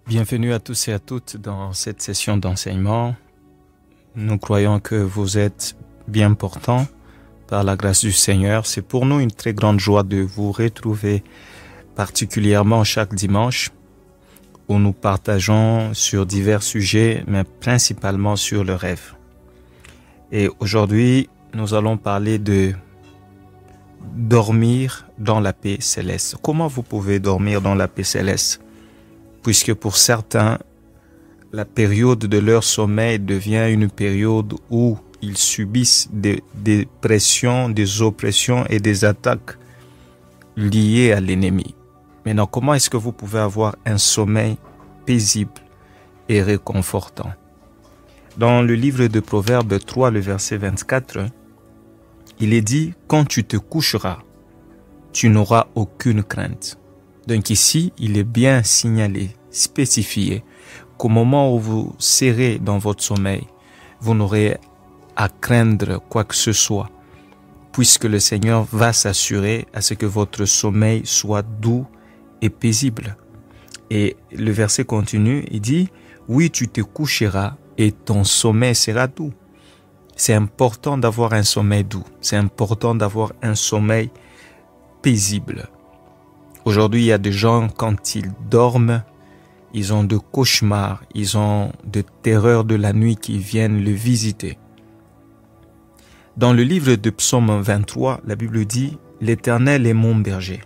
Bienvenue à tous et à toutes dans cette session d'enseignement. Nous croyons que vous êtes bien portants par la grâce du Seigneur. C'est pour nous une très grande joie de vous retrouver particulièrement chaque dimanche où nous partageons sur divers sujets, mais principalement sur le rêve. Et aujourd'hui, nous allons parler de dormir dans la paix céleste. Comment vous pouvez dormir dans la paix céleste? Puisque pour certains, la période de leur sommeil devient une période où ils subissent des pressions, des oppressions et des attaques liées à l'ennemi. Maintenant, comment est-ce que vous pouvez avoir un sommeil paisible et réconfortant? Dans le livre de Proverbes 3, le verset 24, il est dit « Quand tu te coucheras, tu n'auras aucune crainte ». Donc ici, il est bien signalé, spécifié, qu'au moment où vous serez dans votre sommeil, vous n'aurez à craindre quoi que ce soit, puisque le Seigneur va s'assurer à ce que votre sommeil soit doux et paisible. Et le verset continue, il dit « Oui, tu te coucheras et ton sommeil sera doux ». C'est important d'avoir un sommeil doux, c'est important d'avoir un sommeil paisible. Aujourd'hui, il y a des gens, quand ils dorment, ils ont de cauchemars, ils ont de terreurs de la nuit qui viennent le visiter. Dans le livre de Psaume 23, la Bible dit « L'Éternel est mon berger ».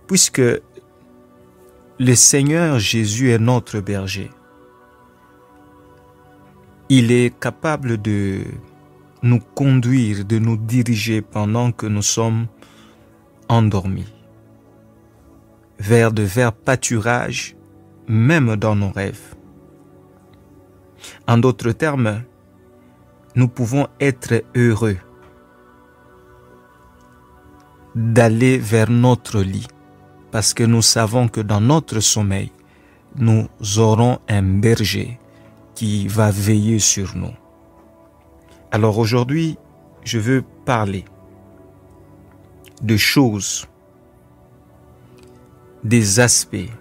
Puisque le Seigneur Jésus est notre berger, il est capable de nous conduire, de nous diriger pendant que nous sommes endormis vers de verts pâturages, même dans nos rêves. En d'autres termes, nous pouvons être heureux d'aller vers notre lit parce que nous savons que dans notre sommeil, nous aurons un berger qui va veiller sur nous. Alors aujourd'hui, je veux parler de choses, des aspects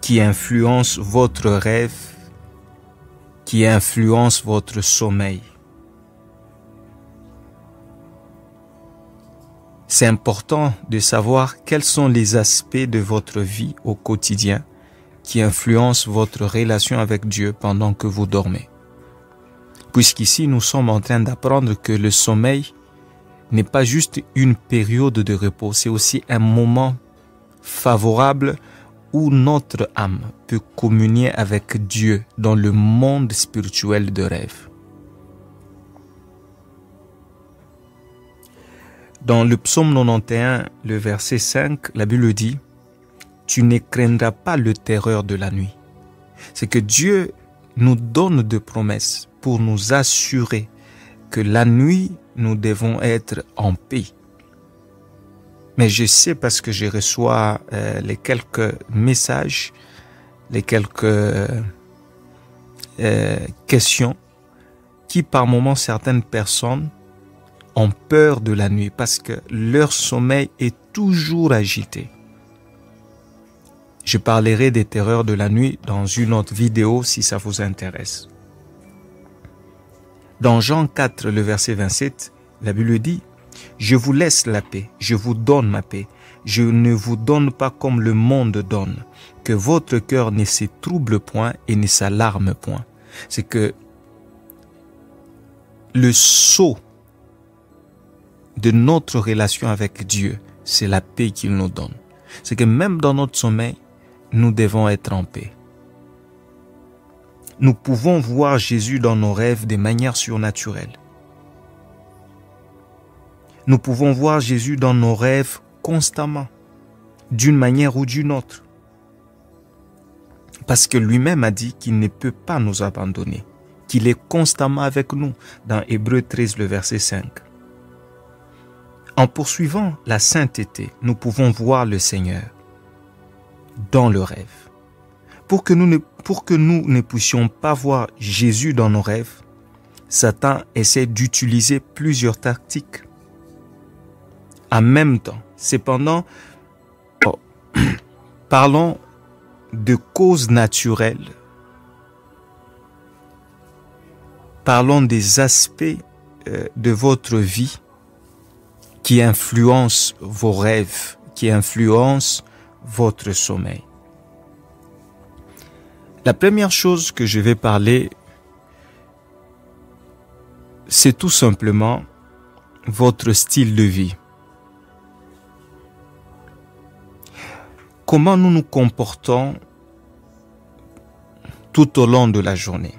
qui influencent votre rêve, qui influencent votre sommeil. C'est important de savoir quels sont les aspects de votre vie au quotidien qui influencent votre relation avec Dieu pendant que vous dormez. Puisqu'ici, nous sommes en train d'apprendre que le sommeil n'est pas juste une période de repos, c'est aussi un moment favorable où notre âme peut communier avec Dieu dans le monde spirituel de rêve. Dans le psaume 91, le verset 5, la Bible dit « Tu ne craindras pas le terreur de la nuit ». C'est que Dieu nous donne des promesses pour nous assurer que la nuit, nous devons être en paix. Mais je sais parce que je reçois les quelques messages, les quelques questions qui par moments certaines personnes ont peur de la nuit parce que leur sommeil est toujours agité. Je parlerai des terreurs de la nuit dans une autre vidéo si ça vous intéresse. Dans Jean 4, le verset 27, la Bible dit « Je vous laisse la paix, je vous donne ma paix. Je ne vous donne pas comme le monde donne. Que votre cœur ne se trouble point et ne s'alarme point. » C'est que le sceau de notre relation avec Dieu, c'est la paix qu'il nous donne. C'est que même dans notre sommeil, nous devons être en paix. Nous pouvons voir Jésus dans nos rêves de manière surnaturelle. Nous pouvons voir Jésus dans nos rêves constamment, d'une manière ou d'une autre. Parce que lui-même a dit qu'il ne peut pas nous abandonner, qu'il est constamment avec nous, dans Hébreux 13, le verset 5. En poursuivant la sainteté, nous pouvons voir le Seigneur dans le rêve. Pour que nous ne puissions pas voir Jésus dans nos rêves, Satan essaie d'utiliser plusieurs tactiques en même temps. Cependant, Parlons de causes naturelles. Parlons des aspects de votre vie qui influencent vos rêves, qui influencent votre sommeil. La première chose que je vais parler, c'est tout simplement votre style de vie. Comment nous nous comportons tout au long de la journée.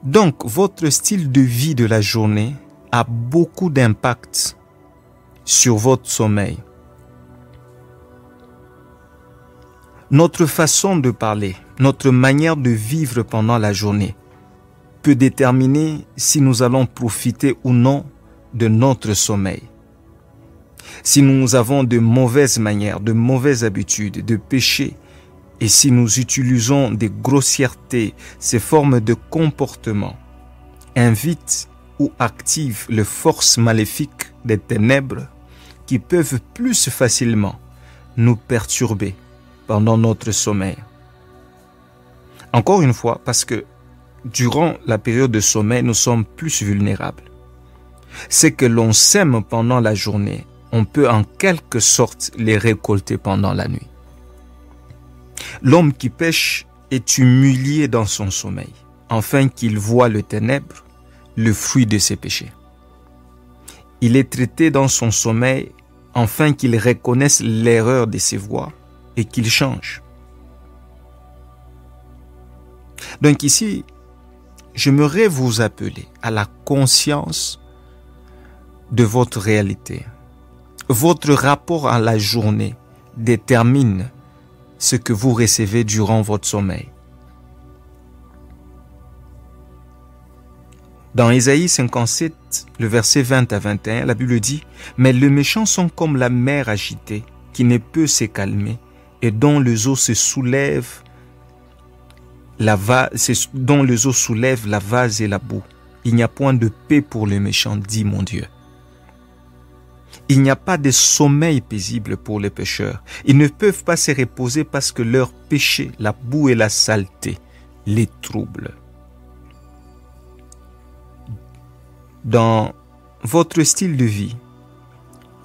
Donc, votre style de vie de la journée a beaucoup d'impact sur votre sommeil. Notre façon de parler, notre manière de vivre pendant la journée peut déterminer si nous allons profiter ou non de notre sommeil. Si nous avons de mauvaises manières, de mauvaises habitudes, de péchés, et si nous utilisons des grossièretés, ces formes de comportement invitent ou activent les forces maléfiques des ténèbres qui peuvent plus facilement nous perturber pendant notre sommeil. Encore une fois, parce que durant la période de sommeil, nous sommes plus vulnérables. Ce que l'on sème pendant la journée, on peut en quelque sorte les récolter pendant la nuit. L'homme qui pêche est humilié dans son sommeil, afin qu'il voie le ténèbre, le fruit de ses péchés. Il est traité dans son sommeil, afin qu'il reconnaisse l'erreur de ses voies et qu'il change. Donc ici, j'aimerais vous appeler à la conscience de votre réalité. Votre rapport à la journée détermine ce que vous recevez durant votre sommeil. Dans Ésaïe 57, le verset 20 à 21, la Bible dit « Mais les méchants sont comme la mer agitée, qui ne peut se calmer, et dont les eaux se soulèvent, dont les eaux soulèvent la vase et la boue. Il n'y a point de paix pour les méchants, dit mon Dieu. » Il n'y a pas de sommeil paisible pour les pécheurs. Ils ne peuvent pas se reposer parce que leur péché, la boue et la saleté, les troublent. Dans votre style de vie,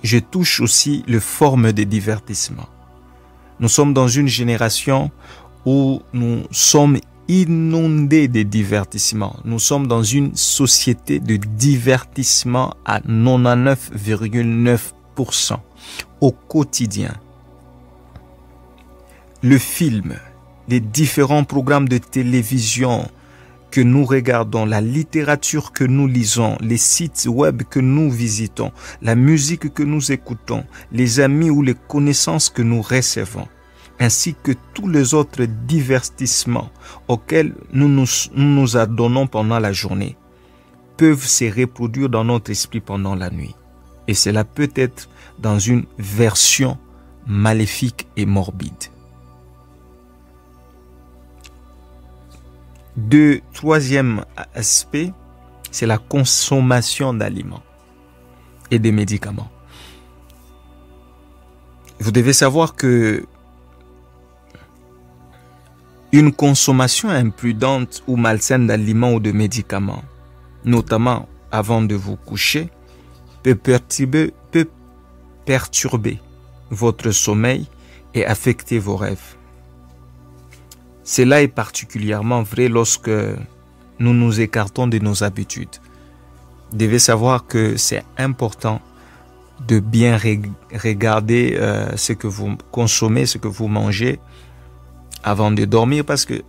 je touche aussi les formes de divertissement. Nous sommes dans une génération où nous sommes inondés de divertissements. Nous sommes dans une société de divertissement à 99,9% au quotidien. Le film, les différents programmes de télévision que nous regardons, la littérature que nous lisons, les sites web que nous visitons, la musique que nous écoutons, les amis ou les connaissances que nous recevons, ainsi que tous les autres divertissements auxquels nous nous adonnons pendant la journée, peuvent se reproduire dans notre esprit pendant la nuit. Et cela peut être dans une version maléfique et morbide. Troisième aspect, c'est la consommation d'aliments et de médicaments. Vous devez savoir que une consommation imprudente ou malsaine d'aliments ou de médicaments, notamment avant de vous coucher, peut perturber votre sommeil et affecter vos rêves. Cela est particulièrement vrai lorsque nous nous écartons de nos habitudes. Vous devez savoir que c'est important de bien regarder ce que vous consommez, ce que vous mangez avant de dormir, parce que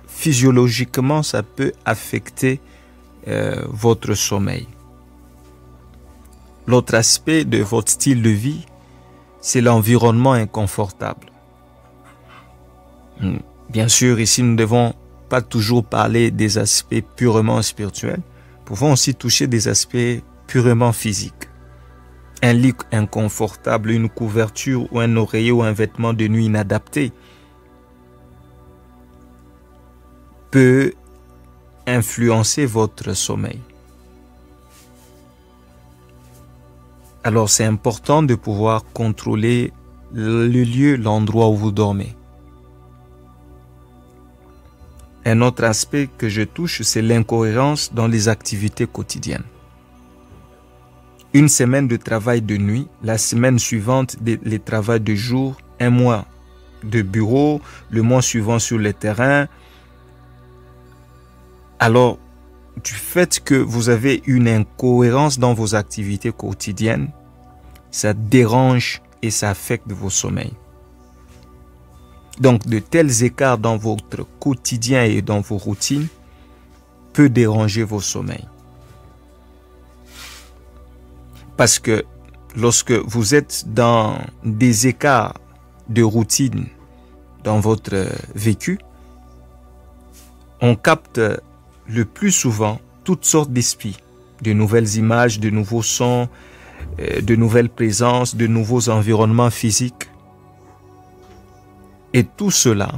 physiologiquement, ça peut affecter votre sommeil. L'autre aspect de votre style de vie, c'est l'environnement inconfortable. Bien sûr, ici, nous ne devons pas toujours parler des aspects purement spirituels. Nous pouvons aussi toucher des aspects purement physiques. Un lit inconfortable, une couverture ou un oreiller ou un vêtement de nuit inadapté peut influencer votre sommeil. Alors, c'est important de pouvoir contrôler le lieu, l'endroit où vous dormez. Un autre aspect que je touche, c'est l'incohérence dans les activités quotidiennes. Une semaine de travail de nuit, la semaine suivante, les travails de jour, un mois de bureau, le mois suivant sur le terrain. Alors, du fait que vous avez une incohérence dans vos activités quotidiennes, ça dérange et ça affecte vos sommeils. Donc, de tels écarts dans votre quotidien et dans vos routines peut déranger vos sommeils. Parce que lorsque vous êtes dans des écarts de routine dans votre vécu, on capte le plus souvent toutes sortes d'esprits, de nouvelles images, de nouveaux sons, de nouvelles présences, de nouveaux environnements physiques. Et tout cela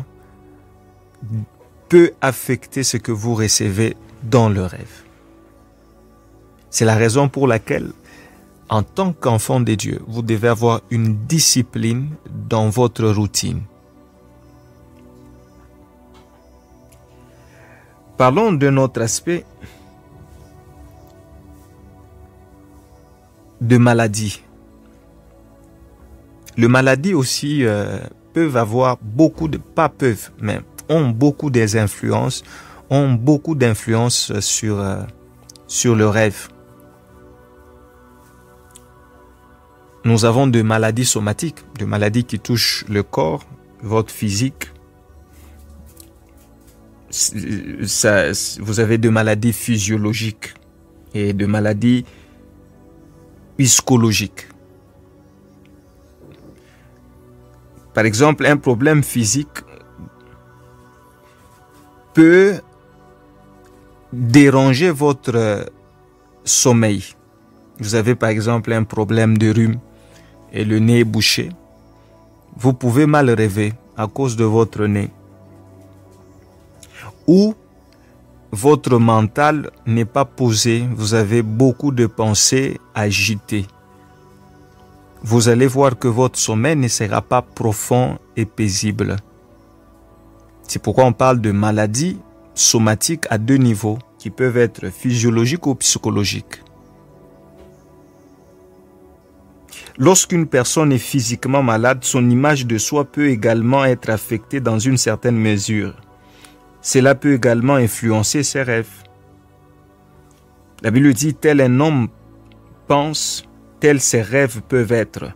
peut affecter ce que vous recevez dans le rêve. C'est la raison pour laquelle, en tant qu'enfant de Dieu, vous devez avoir une discipline dans votre routine. Parlons d'un autre aspect de maladie. Les maladies aussi peuvent avoir beaucoup de, pas peuvent, mais ont beaucoup d'influences sur le rêve. Nous avons des maladies somatiques, des maladies qui touchent le corps, votre physique. Vous avez des maladies physiologiques et des maladies psychologiques. Par exemple, un problème physique peut déranger votre sommeil. Vous avez par exemple un problème de rhume et le nez est bouché. Vous pouvez mal rêver à cause de votre nez. Ou votre mental n'est pas posé, vous avez beaucoup de pensées agitées. Vous allez voir que votre sommeil ne sera pas profond et paisible. C'est pourquoi on parle de maladies somatiques à deux niveaux, qui peuvent être physiologiques ou psychologiques. Lorsqu'une personne est physiquement malade, son image de soi peut également être affectée dans une certaine mesure. Cela peut également influencer ses rêves. La Bible dit, tel un homme pense, tels ses rêves peuvent être.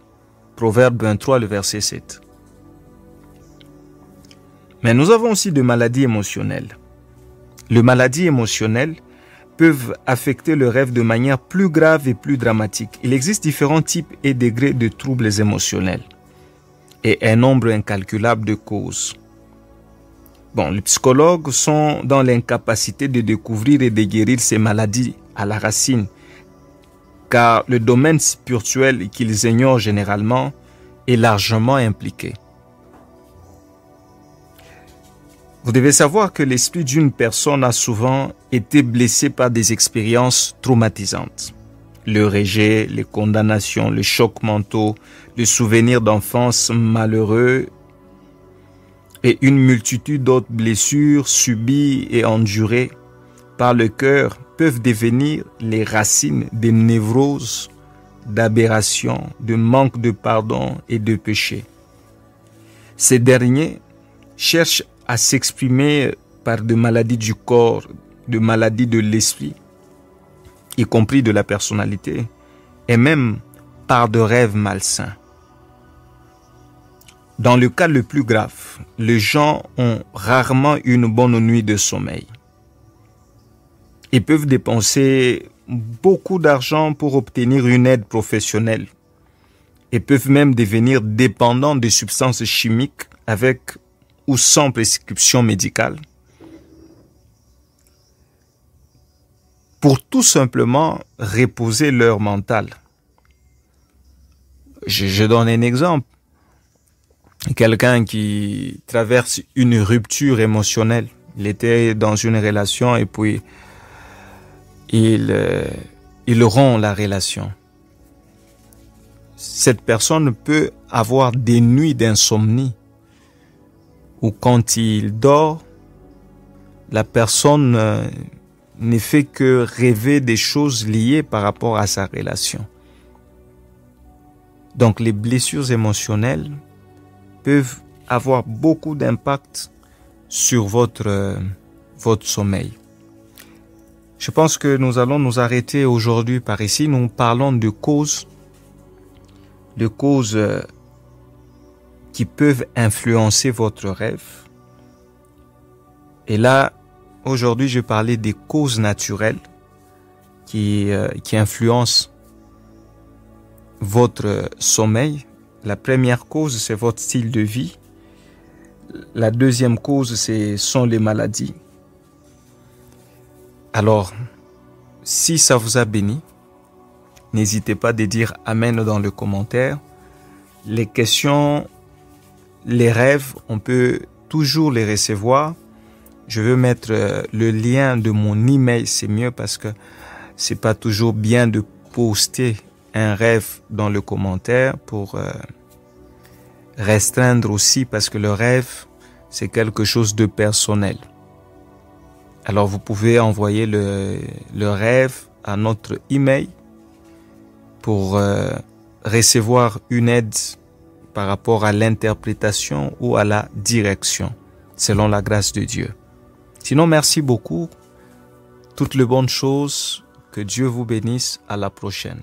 Proverbe 23, le verset 7. Mais nous avons aussi des maladies émotionnelles. Les maladies émotionnelles peuvent affecter le rêve de manière plus grave et plus dramatique. Il existe différents types et degrés de troubles émotionnels et un nombre incalculable de causes. Les psychologues sont dans l'incapacité de découvrir et de guérir ces maladies à la racine, car le domaine spirituel qu'ils ignorent généralement est largement impliqué. Vous devez savoir que l'esprit d'une personne a souvent été blessé par des expériences traumatisantes. Le rejet, les condamnations, les chocs mentaux, les souvenirs d'enfance malheureux et une multitude d'autres blessures subies et endurées par le cœur peuvent devenir les racines des névroses, d'aberrations, de manque de pardon et de péché. Ces derniers cherchent à s'exprimer par des maladies du corps, des maladies de l'esprit, y compris de la personnalité, et même par de rêves malsains. Dans le cas le plus grave, les gens ont rarement une bonne nuit de sommeil. Ils peuvent dépenser beaucoup d'argent pour obtenir une aide professionnelle et peuvent même devenir dépendants de substances chimiques avec ou sans prescription médicale pour tout simplement reposer leur mental. Je donne un exemple. Quelqu'un qui traverse une rupture émotionnelle. Il était dans une relation et puis il rompt la relation. cette personne peut avoir des nuits d'insomnie où quand il dort, la personne ne fait que rêver des choses liées par rapport à sa relation. Donc les blessures émotionnelles peuvent avoir beaucoup d'impact sur votre sommeil. Je pense que nous allons nous arrêter aujourd'hui par ici. Nous parlons de causes qui peuvent influencer votre rêve. Et là, aujourd'hui, je vais parler des causes naturelles qui influencent votre sommeil. La première cause, c'est votre style de vie. La deuxième cause, sont les maladies. Alors, si ça vous a béni, n'hésitez pas de dire Amen dans le commentaire. Les questions, les rêves, on peut toujours les recevoir. Je veux mettre le lien de mon email, c'est mieux parce que c'est pas toujours bien de poster un rêve dans le commentaire pour restreindre aussi parce que le rêve, c'est quelque chose de personnel. Alors vous pouvez envoyer le rêve à notre email pour recevoir une aide par rapport à l'interprétation ou à la direction, selon la grâce de Dieu. Sinon, merci beaucoup. Toutes les bonnes choses. Que Dieu vous bénisse. À la prochaine.